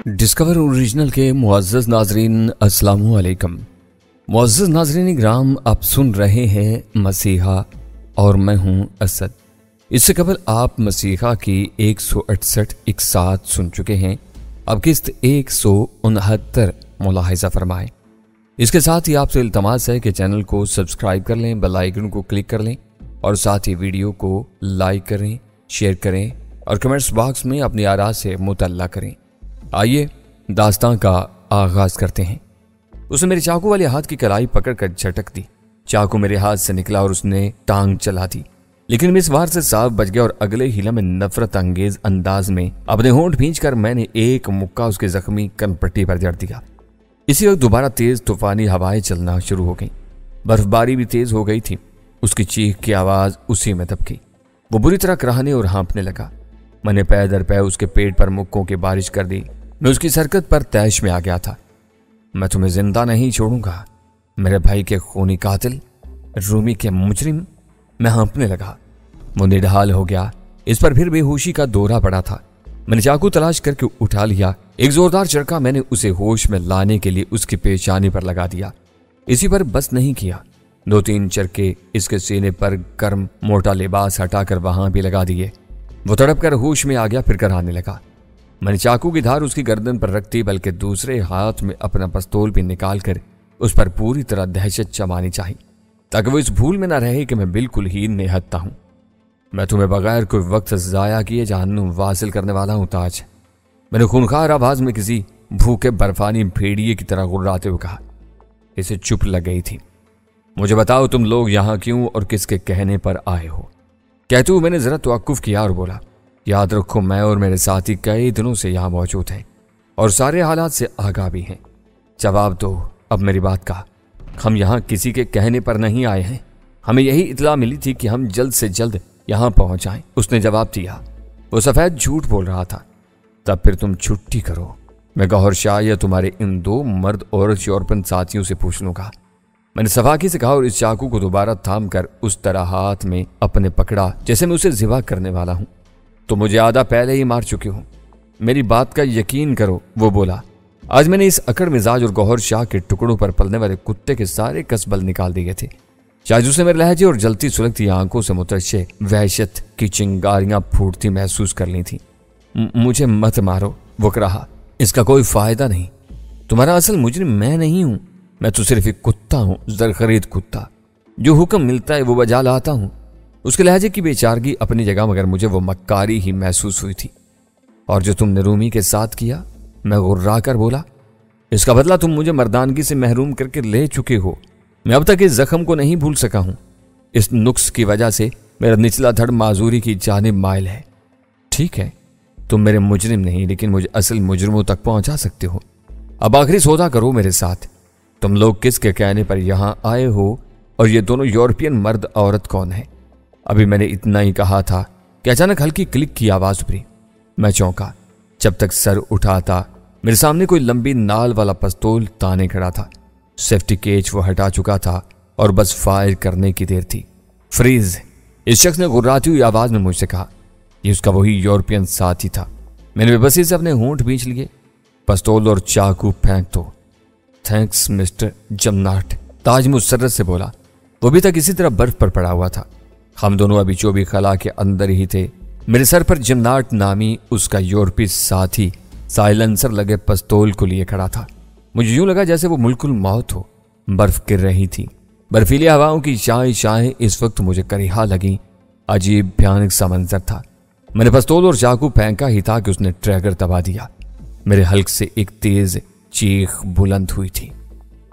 Discover original के मुअज़्ज़ज़ नाज़रीन अस्सलामु अलैकुम। मुअज़्ज़ज़ नाज़रीन ग्राम, आप सुन रहे हैं मसीहा और मैं हूं असद। इससे कबल आप मसीहा की 168 इकसात सुन चुके हैं। अब किस्त 169 मुलाहिज़ा फरमाएं। इसके साथ ही आपसे इल्तमास है कि चैनल को सब्सक्राइब कर लें, बेल आइकन को क्लिक कर लें और साथ ही वीडियो को लाइक करें, शेयर करें और कमेंट्स बॉक्स में अपनी आरा से मुतल्ला करें। आइए दास्तां का आगाज करते हैं। उसने मेरे चाकू वाले हाथ की कलाई पकड़कर झटक दी। चाकू मेरे हाथ से निकला और उसने टांग चला दी, लेकिन मैं इस वार से साफ बच गया और अगले हिला में नफरत अंगेज अंदाज में अपने होंठ भींचकर मैंने एक मुक्का उसके जख्मी कनपट्टी पर जड़ दिया। इसी वक्त दोबारा तेज तूफानी हवाएं चलना शुरू हो गई। बर्फबारी भी तेज हो गई थी। उसकी चीख की आवाज उसी में दबकी। वो बुरी तरह कराहने और हाँफने लगा। मैंने पै दर पै उसके पेट पर मुक्कों की बारिश कर दी। मैं उसकी हरकत पर तैश में आ गया था। मैं तुम्हें जिंदा नहीं छोड़ूंगा, मेरे भाई के खूनी कातिल, रूमी के मुजरिम। मैं हाँफने लगा। वो निढाल हो गया। इस पर फिर बेहोशी का दौरा पड़ा था। मैंने चाकू तलाश करके उठा लिया। एक जोरदार चरका मैंने उसे होश में लाने के लिए उसकी पेशानी पर लगा दिया। इसी पर बस नहीं किया, 2-3 चरके इसके सीने पर गर्म मोटा लिबास हटाकर वहां भी लगा दिए। वो तड़प कर होश में आ गया, फिर कराने लगा। मैंने चाकू की धार उसकी गर्दन पर रख दी, बल्कि दूसरे हाथ में अपना पिस्तौल भी निकाल कर उस पर पूरी तरह दहशत जमानी चाहिए, ताकि वो इस भूल में न रहे कि मैं बिल्कुल ही निहत्ता हूं। मैं तुम्हें बगैर कोई वक्त जाया किए जहन्नुम वासिल करने वाला हूं ताज। मैंने खूनखार आवाज में किसी भूखे बर्फानी भेड़िए की तरह गुर्राते हुए कहा। इसे चुप लग गई थी। मुझे बताओ, तुम लोग यहां क्यों और किसके कहने पर आए हो? कहते हुए मैंने जरा तवक्कुफ किया और बोला, याद रखो, मैं और मेरे साथी कई दिनों से यहां मौजूद हैं और सारे हालात से आगाह भी हैं। जवाब दो अब मेरी बात का। हम यहां किसी के कहने पर नहीं आए हैं। हमें यही इत्तला मिली थी कि हम जल्द से जल्द यहां पहुंच जाएं। उसने जवाब दिया। वो सफेद झूठ बोल रहा था। तब फिर तुम छुट्टी करो, मैं गौहर शाह या तुम्हारे इन 2 मर्द औरत यूरोपियन साथियों से पूछ लूंगा। मैंने सफाकी से कहा और इस चाकू को दोबारा थाम कर उस तरह हाथ में अपने पकड़ा जैसे मैं उसे ज़िबा करने वाला हूं। तो मुझे आधा पहले ही मार चुके हो, मेरी बात का यकीन करो, वो बोला। आज मैंने इस अकड़ मिजाज और गौहर शाह के टुकड़ों पर पलने वाले कुत्ते के सारे कसबल निकाल दिए थे। शायद उसे मेरे लहजे और जलती सुलगती आंखों से मुतशे वहशत की चिंगारियां फूटती महसूस कर ली थी। मुझे मत मारो, वो कहा, इसका कोई फायदा नहीं। तुम्हारा असल मुजरिम मैं नहीं हूं। मैं तो सिर्फ एक कुत्ता हूं, जरखरीद कुत्ता। जो हुक्म मिलता है वो बजा लाता हूं। उसके लहजे की बेचारगी अपनी जगह, मगर मुझे वो मक्कारी ही महसूस हुई थी। और जो तुमने रूमी के साथ किया, मैं गुर्रा कर बोला, इसका बदला तुम मुझे मर्दानगी से महरूम करके ले चुके हो। मैं अब तक इस जख्म को नहीं भूल सका हूं। इस नुक्स की वजह से मेरा निचला धड़ माजूरी की जानिब माइल है। ठीक है, तुम मेरे मुजरिम नहीं, लेकिन मुझे असल मुजरिमों तक पहुंचा सकते हो। अब आखिरी सौदा करो मेरे साथ। तुम लोग किसके कहने पर यहां आए हो और ये दोनों यूरोपियन मर्द औरत कौन है? अभी मैंने इतना ही कहा था कि अचानक हल्की क्लिक की आवाज उभरी। मैं चौंका। जब तक सर उठाता मेरे सामने कोई लंबी नाल वाला पिस्तौल ताने खड़ा था। सेफ्टी केज वो हटा चुका था और बस फायर करने की देर थी। फ्रीज, इस शख्स ने गुर्राती हुई आवाज में मुझसे कहा। ये उसका वही यूरोपियन साथी था। मैंने बेबसी से अपने होंठ भींच लिए। पिस्तौल और चाकू फेंक दो। थैंक्स मिस्टर जमनाट, ताज मुसर्रत से बोला। वो भी तक इसी तरह बर्फ पर पड़ा हुआ था। हम दोनों अभी चौबी खला के अंदर ही थे। मेरे सर पर जमनाट नामी उसका यूरोपीय साथी साइलेंसर लगे पिस्तौल को लिए खड़ा था। मुझे यूं लगा जैसे वो मुल्कुल मौत हो। बर्फ गिर रही थी। बर्फीली हवाओं की शाएं शाएं इस वक्त मुझे करीहा लगी। अजीब भयानक सा मंजर था। मैंने पिस्तौल और चाकू फेंका ही था कि उसने ट्रैगर दबा दिया। मेरे हल्क से एक तेज चीख बुलंद हुई थी।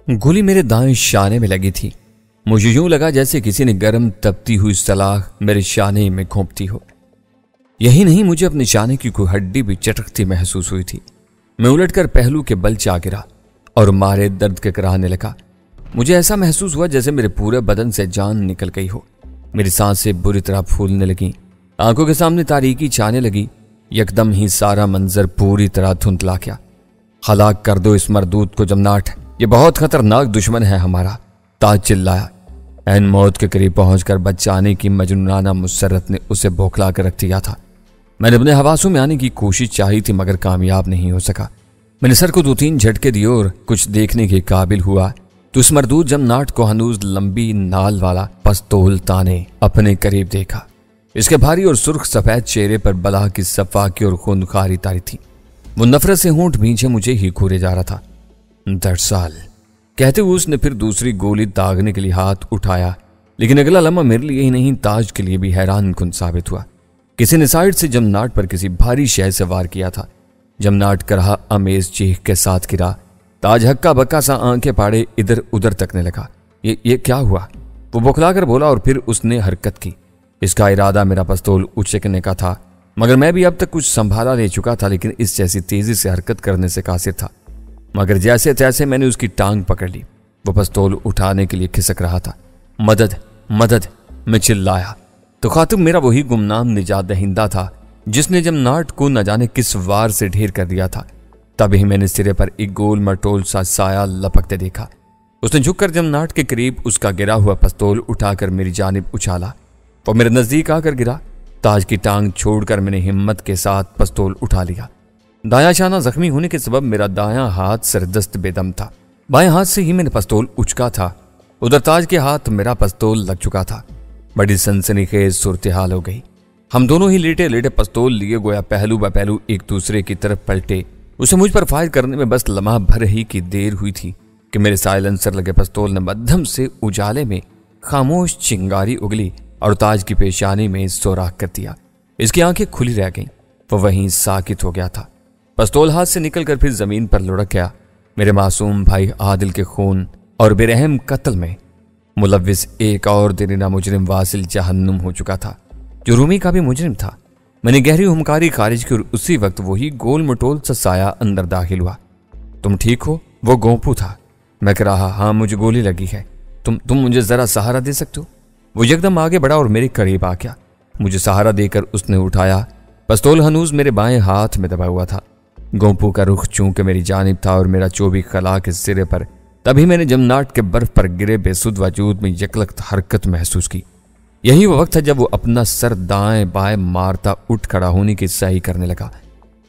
गोली मेरे दाएं शाने में लगी थी। मुझे यूं लगा जैसे किसी ने गर्म तपती हुई सलाख मेरे शाने में घोंपती हो। यही नहीं, मुझे अपने शाने की कोई हड्डी भी चटकती महसूस हुई थी। मैं उलटकर पहलू के बल चा गिरा और मारे दर्द के कराहने लगा। मुझे ऐसा महसूस हुआ जैसे मेरे पूरे बदन से जान निकल गई हो। मेरी सांसें बुरी तरह फूलने लगी। आंखों के सामने तारीकी छाने लगी। यकदम ही सारा मंजर पूरी तरह धुंधला गया। हलाक कर दो इस मरदूत को जमनाट, ये बहुत खतरनाक दुश्मन है हमारा, ताज चिल्लाया। ऐन मौत के करीब पहुंचकर बचाने की मजनूनाना मुसर्रत ने उसे बौखला कर रख दिया था। मैंने अपने हवासों में आने की कोशिश चाही थी, मगर कामयाब नहीं हो सका। मैंने सर को 2-3 झटके दिए और कुछ देखने के काबिल हुआ तो उस मरदूद जमनाट को हनूज लंबी नाल वाला पिस्तौल ताने अपने करीब देखा। इसके भारी और सुर्ख सफेद चेहरे पर बला की सफाकी और खूनखारी तारी थी। वो नफरत से होंठ भींचे मुझे ही घूरे जा रहा था। 10 साल कहते हुए उसने फिर दूसरी गोली दागने के लिए हाथ उठाया, लेकिन अगला लम्हा मेरे लिए ही नहीं ताज के लिए भी हैरान कुन साबित हुआ। किसी ने साइड से जमनाट पर किसी भारी शय से वार किया था। जमनाट करहा अमेज चीख के साथ गिरा। ताज हक्का बक्का सा आंखें फाड़े इधर उधर तकने लगा। ये क्या हुआ? वो बौखलाकर बोला और फिर उसने हरकत की। इसका इरादा मेरा पिस्तौल उचकने का था, मगर मैं भी अब तक कुछ संभाला ले चुका था, लेकिन इस जैसी तेजी से हरकत करने से कासिर था। मगर जैसे तैसे मैंने उसकी टांग पकड़ ली। वो पिस्तौल उठाने के लिए खिसक रहा था। मदद मदद, मैं चिल्लाया तो खातूम मेरा वही गुमनाम निजात दहिंदा था जिसने जमनाट को न जाने किस वार से ढेर कर दिया था। तभी मैंने सिरे पर एक गोल मटोल सा साया लपकते देखा। उसने झुककर जमनाट के करीब उसका गिरा हुआ पिस्तौल उठाकर मेरी जानिब उछाला। वो मेरे नजदीक आकर गिरा। ताज की टांग छोड़कर मैंने हिम्मत के साथ पिस्तौल उठा लिया। दायां शाना जख्मी होने के सबब मेरा दायां हाथ सरदस्त बेदम था। बाएं हाथ से ही मैंने पिस्तौल उचका था। उधर ताज के हाथ मेरा पिस्तौल लग चुका था। बड़ी सनसनीखेज सूरत हाल हो गई। हम दोनों ही लेटे लेटे पिस्तौल लिए गोया पहलू ब पहलू एक दूसरे की तरफ पलटे। उसे मुझ पर फायर करने में बस लम्हा भर ही की देर हुई थी कि मेरे साइलेंसर लगे पिस्तौल ने मध्यम से उजाले में खामोश चिंगारी उगली और ताज की पेशानी में सोराख कर दिया। इसकी आंखें खुली रह गईं। वो वहीं साकित हो गया था। पिस्तौल हाथ से निकलकर फिर जमीन पर लुढ़क गया। मेरे मासूम भाई आदिल के खून और बेरहम कत्ल में मुलव्विस एक और दरीना मुजरिम वासिल जहन्नुम हो चुका था, जो रूमी का भी मुजरिम था। मैंने गहरी हुमकारी खारिज की और उसी वक्त वही गोल मटोल सा साया अंदर दाखिल हुआ। तुम ठीक हो? वो गोंपू था। मैं कह रहा, हाँ मुझे गोली लगी है। तुम मुझे जरा सहारा दे सकते हो? वो एकदम आगे बढ़ा और मेरे करीब आ गया। मुझे सहारा देकर उसने उठाया। पिस्तौल हनूज मेरे बाएं हाथ में दबा हुआ था। गोंपू का रुख चूंकि मेरी जानिब था और मेरा चोबी खला के सिरे पर, तभी मैंने जमनाट के बर्फ पर गिरे बेसुध वजूद में यकलख्त हरकत महसूस की। यही वो वक्त था जब वो अपना सर दाएं बाएं मारता उठ खड़ा होने की सही करने लगा।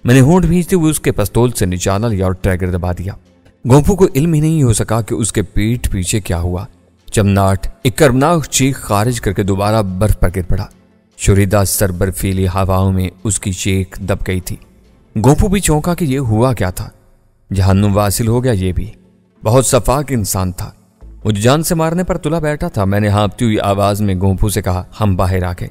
मैंने होंठ भींचते हुए उसके पिस्तौल से निशाना लिया और ट्रैगर दबा दिया। गोंपू को इल्म ही नहीं हो सका कि उसके पीठ पीछे क्या हुआ। जमनाट एक कर्मनाक चीख खारिज करके दोबारा बर्फ पर गिर पड़ा। शुरीदा सर बर्फीली हवाओं में उसकी चीख दब गई थी। गोंपू भी चौंका कि यह हुआ क्या था। जहन्नुम वासिल हो गया। ये भी बहुत सफाक इंसान था। मुझे जान से मारने पर तुला बैठा था। मैंने हाँफती हुई आवाज में गोंपू से कहा, हम बाहर आ गए।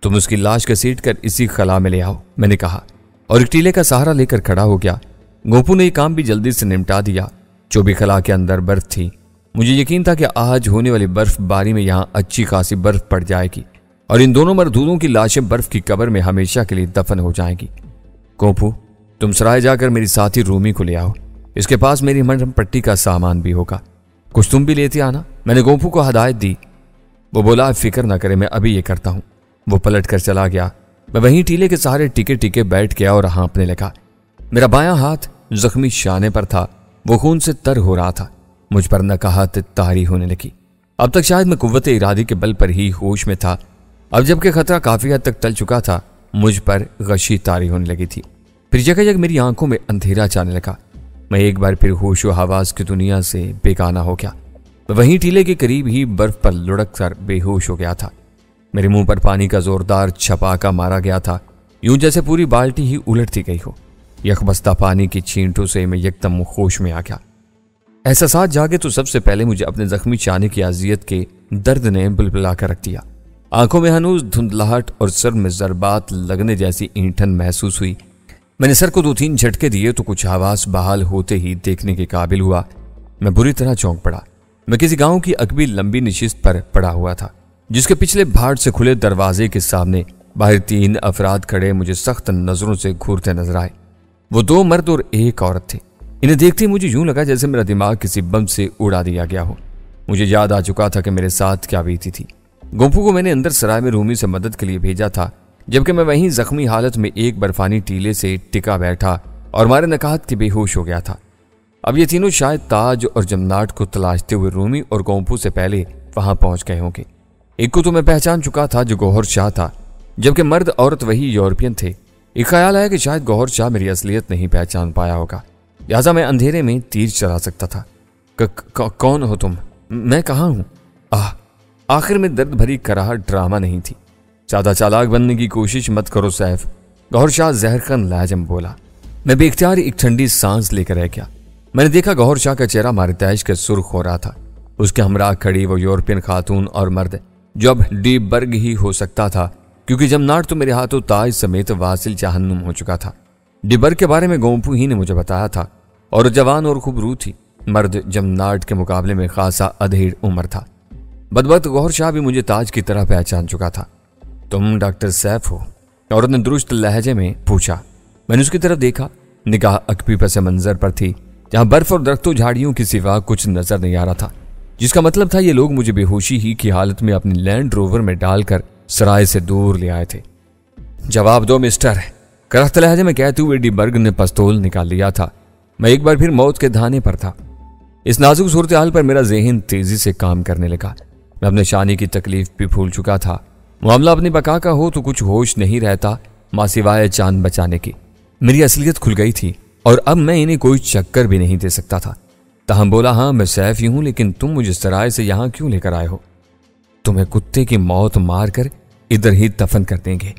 तुम उसकी लाश घसीट कर इसी खला में ले आओ, मैंने कहा और एक टीले का सहारा लेकर खड़ा हो गया। गोंपू ने यह काम भी जल्दी से निपटा दिया। चौबी खला के अंदर बर्फ थी। मुझे यकीन था कि आज होने वाली बर्फबारी में यहाँ अच्छी खासी बर्फ पड़ जाएगी और इन दोनों मरदूदों की लाशें बर्फ की कब्र में हमेशा के लिए दफन हो जाएंगी। गोंपू, तुम सराय जाकर मेरी साथी रूमी को ले आओ। इसके पास मेरी मरहम पट्टी का सामान भी होगा। कुछ तुम भी लेते आना, मैंने गोंपू को हदायत दी। वो बोला, फिक्र ना करे, मैं अभी ये करता हूं। वो पलट कर चला गया। मैं वहीं टीले के सहारे टिके टिके बैठ गया और हाँपने लगा। मेरा बायां हाथ जख्मी शाने पर था। वो खून से तर हो रहा था। मुझ पर नकाहत तारी होने लगी। अब तक शायद मैं कुव्वत इरादी के बल पर ही होश में था। अब जबकि खतरा काफी हद तक टल चुका था, मुझ पर गशी तारी होने लगी थी। फिर जगह जगह मेरी आंखों में अंधेरा जाने लगा। मैं एक बार फिर होश व हवास की दुनिया से बेगाना हो गया। मैं वहीं टीले के करीब ही बर्फ पर लुढ़क कर बेहोश हो गया था। मेरे मुंह पर पानी का जोरदार छपाका मारा गया था, यूं जैसे पूरी बाल्टी ही उलटती गई हो। यकबस्ता पानी की छींटों से मैं एकदम होश में आ गया। एहसास जागे तो सबसे पहले मुझे अपने जख्मी चाने की अजियत के दर्द ने बुलबुला कर रख दिया। आंखों में हनूज धुंधलाहट और सर में जरबात लगने जैसी ईंठन महसूस हुई। मैंने सर को 2-3 झटके दिए तो कुछ आवाज बहाल होते ही देखने के काबिल हुआ। मैं बुरी तरह चौंक पड़ा। मैं किसी गांव की अकबी लंबी निशिस्त पर पड़ा हुआ था, जिसके पिछले भाट से खुले दरवाजे के सामने बाहर 3 अफराद खड़े मुझे सख्त नजरों से घूरते नजर आए। वो 2 मर्द और एक औरत थे। इन्हें देखते ही मुझे यूं लगा जैसे मेरा दिमाग किसी बम से उड़ा दिया गया हो। मुझे याद आ चुका था कि मेरे साथ क्या बीती थी। गोंपू को मैंने अंदर सराय में रूमी से मदद के लिए भेजा था, जबकि मैं वहीं जख्मी हालत में एक बर्फानी टीले से टिका बैठा और मारे नकाहत के बेहोश हो गया था। अब ये तीनों शायद ताज और जमनाट को तलाशते हुए रूमी और गोंपू से पहले वहां पहुंच गए होंगे। एक को तो मैं पहचान चुका था, जो गौहर शाह था, जबकि मर्द औरत वही यूरोपियन थे। एक ख्याल आया कि शायद गौहर शाह मेरी असलियत नहीं पहचान पाया होगा। लिहाजा मैं अंधेरे में तीर चला सकता था। कौन हो तुम? मैं कहाँ हूं? आखिर में दर्द भरी कराहट ड्रामा नहीं थी। ज्यादा चालाक बनने की कोशिश मत करो सैफ, गौहर शाह जहरखन लहजे में बोला। मैं बेख्तियार एक ठंडी सांस लेकर रह गया। मैंने देखा गौहर शाह का चेहरा मारिताइश के सुर्ख हो रहा था। उसके हमरा खड़ी वो यूरोपियन खातून और मर्द जो अब डी बर्ग ही हो सकता था, क्योंकि जमनाट तो मेरे हाथों ताज समेत वासिल जहन्नुम हो चुका था। डी बर्ग के बारे में गोंपू ही ने मुझे बताया था, और जवान और खूबरू थी। मर्द जमनाट के मुकाबले में खासा अधेड़ उम्र था। बदबख्त गौहर शाह भी मुझे ताज की तरह पहचान चुका था। तुम डॉक्टर सैफ हो? औरत ने दुरुस्त लहजे में पूछा। मैंने उसकी तरफ देखा। निगाह अकबी पस मंजर पर थी, जहां बर्फ और दरख्तों झाड़ियों के सिवा कुछ नजर नहीं आ रहा था, जिसका मतलब था ये लोग मुझे बेहोशी ही की हालत में अपनी लैंड रोवर में डालकर सराय से दूर ले आए थे। जवाब दो मिस्टर, करख्त लहजे में कहते हुए डी बर्ग ने पिस्तौल निकाल लिया था। मैं एक बार फिर मौत के धाने पर था। इस नाजुक सूरत हाल पर मेरा ज़हन तेजी से काम करने लगा। मैं अपने शानी की तकलीफ भी भूल चुका था। मामला अपनी बका का हो तो कुछ होश नहीं रहता मां सिवाय चांद बचाने की। मेरी असलियत खुल गई थी और अब मैं इन्हें कोई चक्कर भी नहीं दे सकता था। ताहम बोला, हाँ मैं सैफ ही हूं, लेकिन तुम मुझे सराय से यहां क्यों लेकर आए हो? तुम्हें कुत्ते की मौत मारकर इधर ही दफन कर देंगे,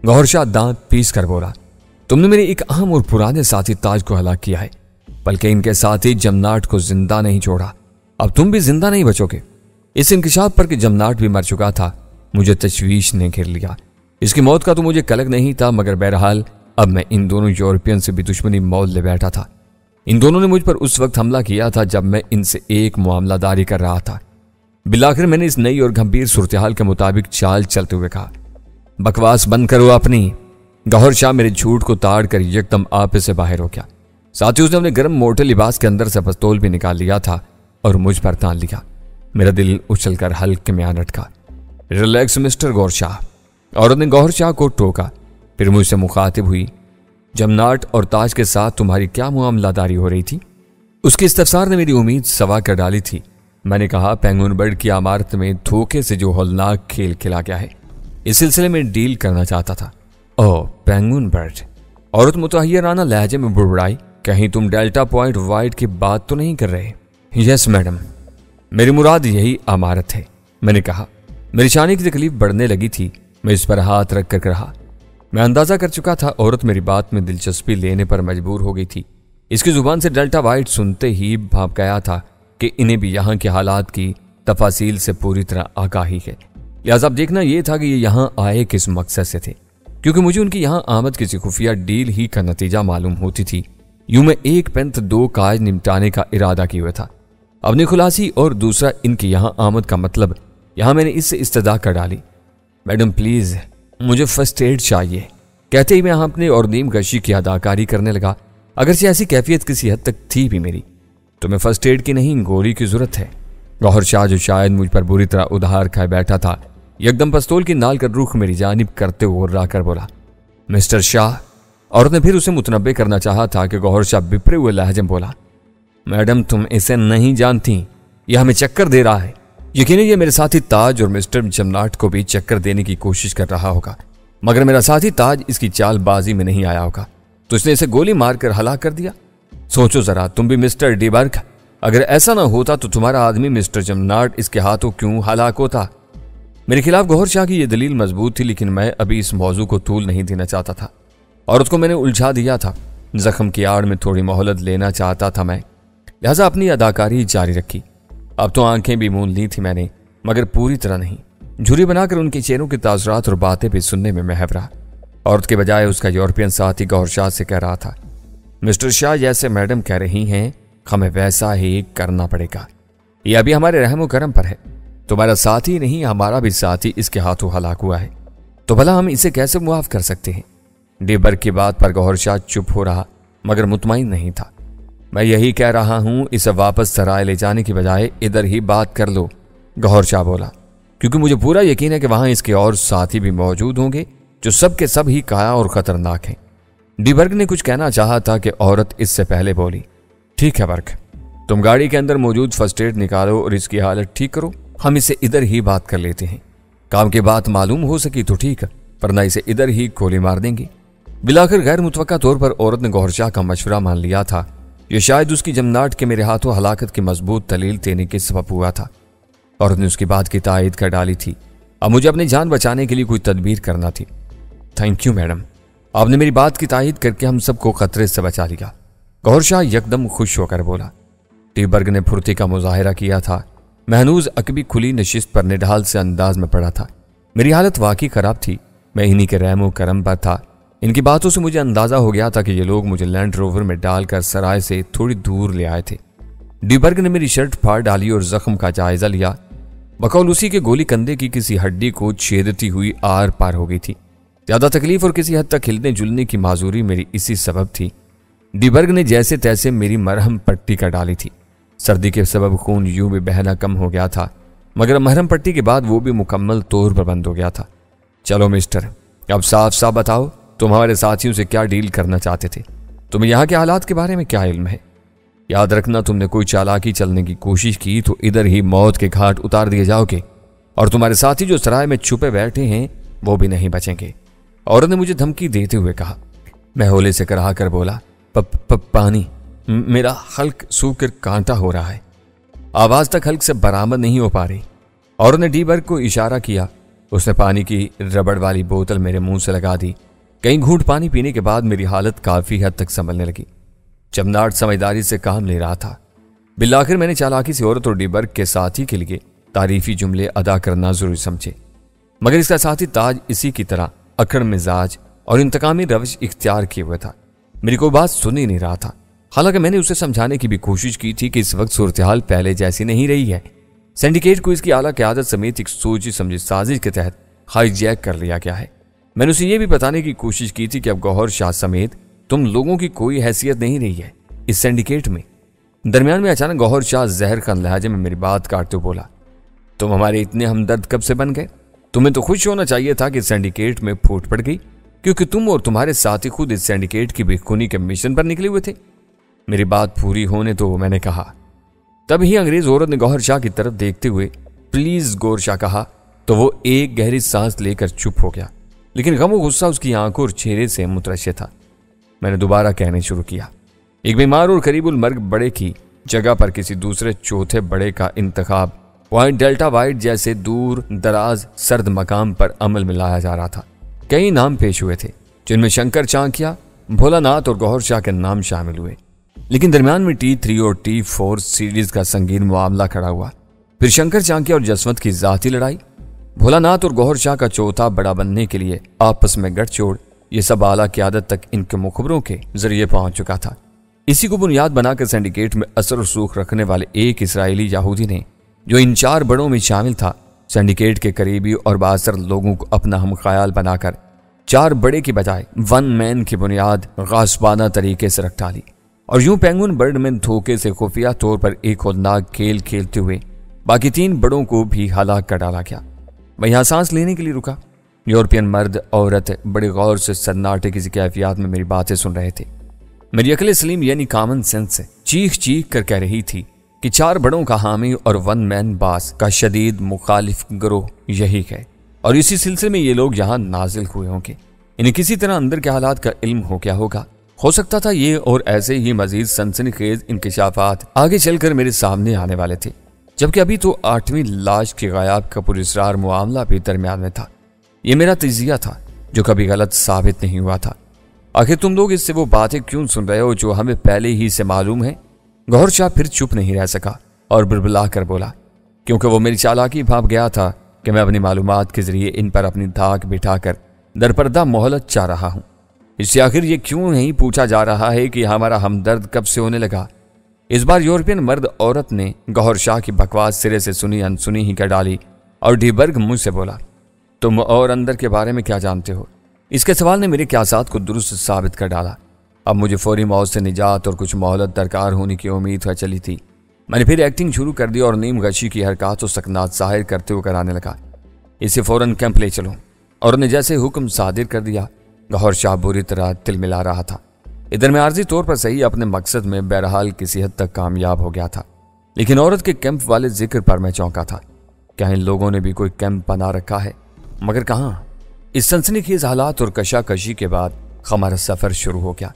गौहर शाह दांत पीस कर बोला। तुमने मेरे एक अहम और पुराने साथी ताज को हलाक किया है, बल्कि इनके साथी जमनाट को जिंदा नहीं छोड़ा। अब तुम भी जिंदा नहीं बचोगे। इस इंकिशाफ पर कि जमनाट भी मर चुका था, मुझे तशवीश ने घेर लिया। इसकी मौत का तो मुझे कलक नहीं था, मगर बहरहाल अब मैं इन दोनों यूरोपियन से भी दुश्मनी मोल ले बैठा था। इन दोनों ने मुझ पर उस वक्त हमला किया था जब मैं इनसे एक मामलादारी कर रहा था। बिलाखिर मैंने इस नई और गंभीर सूरत-ए-हाल के मुताबिक चाल चलते हुए कहा, बकवास बंद करो अपनी। गौहर शाह मेरे झूठ को ताड़ कर एकदम आपे से बाहर हो गया। साथ ही उसने अपने गर्म मोटे लिबास के अंदर से पिस्तौल भी निकाल लिया था और मुझ पर तान लिया। मेरा दिल उछलकर हल्के में आ लटका। Relax mister Gauhar Shah. औरत ने गौहर शाह को टोका, फिर मुझसे मुखातिब हुई, जमनाट और ताज के साथ तुम्हारी क्या मामलादारी हो रही थी? उसके इस्तफसार ने मेरी उम्मीद सवा कर डाली थी। मैंने कहा, पेंगुइन बर्ड की इमारत में धोखे से जो हौलनाक खेल खिला गया है, इस सिलसिले में डील करना चाहता था। ओह पेंगुइन बर्ड। औरत मुतहय्यराना लहजे में बुड़बुड़ाई, कहीं तुम डेल्टा पॉइंट वाइड की बात तो नहीं कर रहे? यस मैडम, मेरी मुराद यही इमारत है, मैंने कहा। मेरी शानी की तकलीफ बढ़ने लगी थी। मैं इस पर हाथ रख कर रहा। मैं अंदाजा कर चुका था औरत मेरी बात में दिलचस्पी लेने पर मजबूर हो गई थी। इसकी जुबान से डेल्टा वाइट सुनते ही भाप गया था कि इन्हें भी यहाँ के हालात की तफासील से पूरी तरह आगाही है। लिहाजा अब देखना यह था कि ये यहाँ आए किस मकसद से थे, क्योंकि मुझे उनकी यहाँ आमद किसी खुफिया डील ही का नतीजा मालूम होती थी। यूं मैं एक पेंथ दो काज निपटाने का इरादा किए हुए था। अपनी खुलासी और दूसरा इनकी यहाँ आमद का मतलब यहाँ मैंने इससे इस्तदा कर डाली। मैडम प्लीज मुझे फर्स्ट एड चाहिए। कहते ही मैं अपने और नीम गशी की अदाकारी करने लगा। अगरचे ऐसी कैफियत किसी हद तक थी भी मेरी, तो मैं फर्स्ट एड की नहीं गोली की जरूरत है। गौहर शाह जो शायद मुझ पर बुरी तरह उधार खाए बैठा था, एकदम पिस्तौल की नाल कर रुख मेरी जानिब करते हुए राकर बोला, मिस्टर शाह। औरत ने फिर उसे मुतनब्बे करना चाहा था कि गौहर शाह बिपरे हुए लहजे में बोला, मैडम तुम इसे नहीं जानती, यह हमें चक्कर दे रहा है। यकीनन ये मेरे साथी ताज और मिस्टर जमनाट को भी चक्कर देने की कोशिश कर रहा होगा, मगर मेरा साथी ताज इसकी चालबाजी में नहीं आया होगा, तो इसने इसे गोली मारकर हलाक कर दिया। सोचो जरा तुम भी मिस्टर डी बर्ग, अगर ऐसा ना होता तो तुम्हारा आदमी मिस्टर जमनाट इसके हाथों क्यों हलाक होता? मेरे खिलाफ गौहर शाह की यह दलील मजबूत थी, लेकिन मैं अभी इस मौजू को तूल नहीं देना चाहता था। औरत को मैंने उलझा दिया था, जख्म की आड़ में थोड़ी मोहलत लेना चाहता था मैं, लिहाजा अपनी अदाकारी जारी रखी। अब तो आंखें भी मूंद ली थी मैंने, मगर पूरी तरह नहीं। झुरी बनाकर उनके चेहरों के तासरात और बातें भी सुनने में महव रहा। औरत के बजाय उसका यूरोपियन साथी गौहर शाह से कह रहा था, मिस्टर शाह जैसे मैडम कह रही हैं, हमें वैसा ही करना पड़ेगा। यह अभी हमारे रहमो करम पर है। तुम्हारा साथी नहीं, हमारा भी साथी इसके हाथों हलाक हुआ है, तो भला हम इसे कैसे मुआफ कर सकते हैं? डी बर्ग की बात पर गौहर शाह चुप हो रहा, मगर मुतमईन नहीं था। मैं यही कह रहा हूं, इसे वापस सराय ले जाने की बजाय इधर ही बात कर लो, गौहर शाह बोला, क्योंकि मुझे पूरा यकीन है कि वहां इसके और साथी भी मौजूद होंगे जो सब के सब ही काया और खतरनाक हैं। डी बर्ग ने कुछ कहना चाहा था कि औरत इससे पहले बोली, ठीक है बर्ग, तुम गाड़ी के अंदर मौजूद फर्स्ट एड निकालो और इसकी हालत ठीक करो, हम इसे इधर ही बात कर लेते हैं। काम की बात मालूम हो सकी तो ठीक, वरना इसे इधर ही गोली मार देंगे। बिलाखिर गैर मुतवक्का तौर पर औरत ने गौहर शाह का मशवरा मान लिया था, यह शायद उसकी जमनाट के मेरे हाथों हलाकत की मजबूत दलील देने के सबब हुआ था। औरत ने उसकी बात की तायद कर डाली थी। अब मुझे अपनी जान बचाने के लिए कोई तदबीर करना थी। थैंक यू मैडम, आपने मेरी बात की तायद करके हम सबको खतरे से बचा लिया। गौहर शाह यकदम खुश होकर बोला। टीबर्ग ने फुर्ती का मुजाहिरा किया था। महनूज अकबी खुली नशिस्त पर निढाल से अंदाज में पड़ा था। मेरी हालत वाकई खराब थी। मैं इन्हीं के रहमो करम पर था। इनकी बातों से मुझे अंदाजा हो गया था कि ये लोग मुझे लैंड रोवर में डालकर सराय से थोड़ी दूर ले आए थे। टीबर्ग ने मेरी शर्ट फाड़ डाली और जख्म का जायजा लिया। बकौल उसी के गोली कंधे की किसी हड्डी को छेदती हुई आर पार हो गई थी। ज्यादा तकलीफ और किसी हद तक हिलने जुलने की माजूरी मेरी इसी सबब थी। टीबर्ग ने जैसे तैसे मेरी मरहम पट्टी कर डाली थी। सर्दी के सबब खून यूं भी बहना कम हो गया था, मगर मरहम पट्टी के बाद वो भी मुकम्मल तौर पर बंद हो गया था। चलो मिस्टर, अब साफ साफ बताओ, तुम हमारे साथियों से क्या डील करना चाहते थे? तुम्हें यहाँ के हालात के बारे में क्या इल्म है? याद रखना, तुमने कोई चालाकी चलने की कोशिश की तो इधर ही मौत के घाट उतार दिए जाओगे, और तुम्हारे साथी जो सराय में छुपे बैठे हैं वो भी नहीं बचेंगे। औरत ने मुझे धमकी देते हुए कहा। मैं होले से कराह कर बोला, पानी, मेरा हल्क सूख कर कांटा हो रहा है। आवाज तक हल्क से बरामद नहीं हो पा रही। औरत ने टीबर्ग को इशारा किया। उसने पानी की रबड़ वाली बोतल मेरे मुंह से लगा दी। कई घूंट पानी पीने के बाद मेरी हालत काफी हद तक संभलने लगी। जमनाट समझदारी से काम ले रहा था। बिलाखिर मैंने चालाकी से औरत और टीबर्ग के साथी के लिए तारीफी जुमले अदा करना जरूरी समझे, मगर इसका साथी ताज इसी की तरह अकड़ मिजाज और इंतकामी रवश इख्तियार किए हुए था। मेरी कोई बात सुन ही नहीं रहा था। हालांकि मैंने उसे समझाने की भी कोशिश की थी कि इस वक्त सूरत हाल पहले जैसी नहीं रही है। सिंडिकेट को इसकी आला क़यादत समेत एक सोची समझी साजिश के तहत हाईजैक कर लिया गया है। मैंने उसे यह भी बताने की कोशिश की थी कि अब गौहर शाह समेत तुम लोगों की कोई हैसियत नहीं रही है इस सिंडिकेट में। दरमियान में अचानक गौहर शाह जहर खान लहजे में मेरी बात काटते हुए बोला, तुम हमारे इतने हमदर्द कब से बन गए? तुम्हें तो खुश होना चाहिए था कि सिंडिकेट में फूट पड़ गई, क्योंकि तुम और तुम्हारे साथी खुद इस सिंडिकेट की बेखूनी के मिशन पर निकले हुए थे। मेरी बात पूरी होने तो मैंने कहा। तब ही अंग्रेज औरत ने गौहर शाह की तरफ देखते हुए प्लीज गौहर शाह कहा, तो वो एक गहरी सांस लेकर चुप हो गया, लेकिन गम और गुस्सा उसकी आंखों और चेहरे से मुतरश्शे था। मैंने दोबारा कहने शुरू किया, एक बीमार और करीबुल मर्ग बड़े की जगह पर किसी दूसरे चौथे बड़े का इंतखाब पॉइंट डेल्टा वाइट जैसे दूर दराज सर्द मकाम पर अमल में लाया जा रहा था। कई नाम पेश हुए थे, जिनमें शंकर चांकिया, भोलानाथ और गौहर शाह के नाम शामिल हुए, लेकिन दरमियान में T3 और T4 सीरीज का संगीन मामला खड़ा हुआ। फिर शंकर चांकिया और जसवंत की जाती लड़ाई, भोलानाथ और गौहर शाह का चौथा बड़ा बनने के लिए आपस में गठजोड़, ये सब आला क़यादत तक इनके मुखबरों के जरिए पहुंच चुका था। इसी को बुनियाद बनाकर सिंडिकेट में असर और सूख रखने वाले एक इसराइली यहूदी ने, जो इन 4 बड़ों में शामिल था, सिंडिकेट के करीबी और बासर लोगों को अपना हम ख्याल बनाकर 4 बड़े की बजाय 1 मैन की बुनियाद गासबाना तरीके से रख डाली, और यूं पेंगुइन बर्ड में धोखे से खुफिया तौर पर एक खौफनाक खेल खेलते हुए बाकी 3 बड़ों को भी हलाक कर डाला गया। मैं यहाँ सांस लेने के लिए रुका। यूरोपियन मर्द औरत बड़े गौर से सन्नाटे किसी कैफियत में मेरी बातें सुन रहे थे। मेरी अकल सलीम यानी कॉमन सेंस से चीख चीख कर कह रही थी कि 4 बड़ों का हामी और 1 मैन बास का शदीद मुखालिफ गिरोह यही है, और इसी सिलसिले में ये लोग यहाँ नाजिल हुए होंगे। इन्हें किसी तरह अंदर के हालात का इल्म हो क्या होगा। हो सकता था ये और ऐसे ही मजीद सनसनीखेज इंकशाफात आगे चलकर मेरे सामने आने वाले थे, जबकि अभी तो 8वीं लाश के गायब का पुरस्रार मामला भी दरमियान में था। ये मेरा तजिया था जो कभी गलत साबित नहीं हुआ था। आखिर तुम लोग इससे वो बातें क्यों सुन रहे हो जो हमें पहले ही से मालूम है? गौहर शाह फिर चुप नहीं रह सका और बिलबिला कर बोला, क्योंकि वो मेरी चालाकी भाप गया था कि मैं अपनी मालूमात के जरिए इन पर अपनी धाक बिठाकर दरपर्दा मोहलत चाह रहा हूं। इससे आखिर ये क्यों नहीं पूछा जा रहा है कि हमारा हमदर्द कब से होने लगा? इस बार यूरोपियन मर्द औरत ने गौहर शाह की बकवास सिरे से सुनी अनसुनी ही कर डाली और टीबर्ग मुझसे बोला, तुम और अंदर के बारे में क्या जानते हो? इसके सवाल ने मेरे क़यासात को दुरुस्त साबित कर डाला। अब मुझे फौरी मौत से निजात और कुछ मोहलत दरकार होने की उम्मीद है चली थी। मैंने फिर एक्टिंग शुरू कर दी और नीम गशी की हरकत और सकनात जाहिर करते हुए कराने लगा, इसे फौरन कैंप ले चलो। और ने जैसे हुक्म सादिर कर दिया। गौहर शाह बुरी तरह तिलमिला रहा था। इधर मैं आर्जी तौर पर सही अपने मकसद में बहरहाल किसी हद तक कामयाब हो गया था, लेकिन औरत के कैंप वाले जिक्र पर मैं चौंका था। क्या इन लोगों ने भी कोई कैंप बना रखा है? मगर कहाँ? इस सनसनीखेज हालात और कशाकशी के बाद हमारा सफर शुरू हो गया।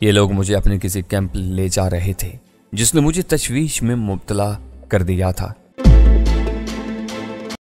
ये लोग मुझे अपने किसी कैंप ले जा रहे थे जिसने मुझे तशवीश में मुब्तला कर दिया था।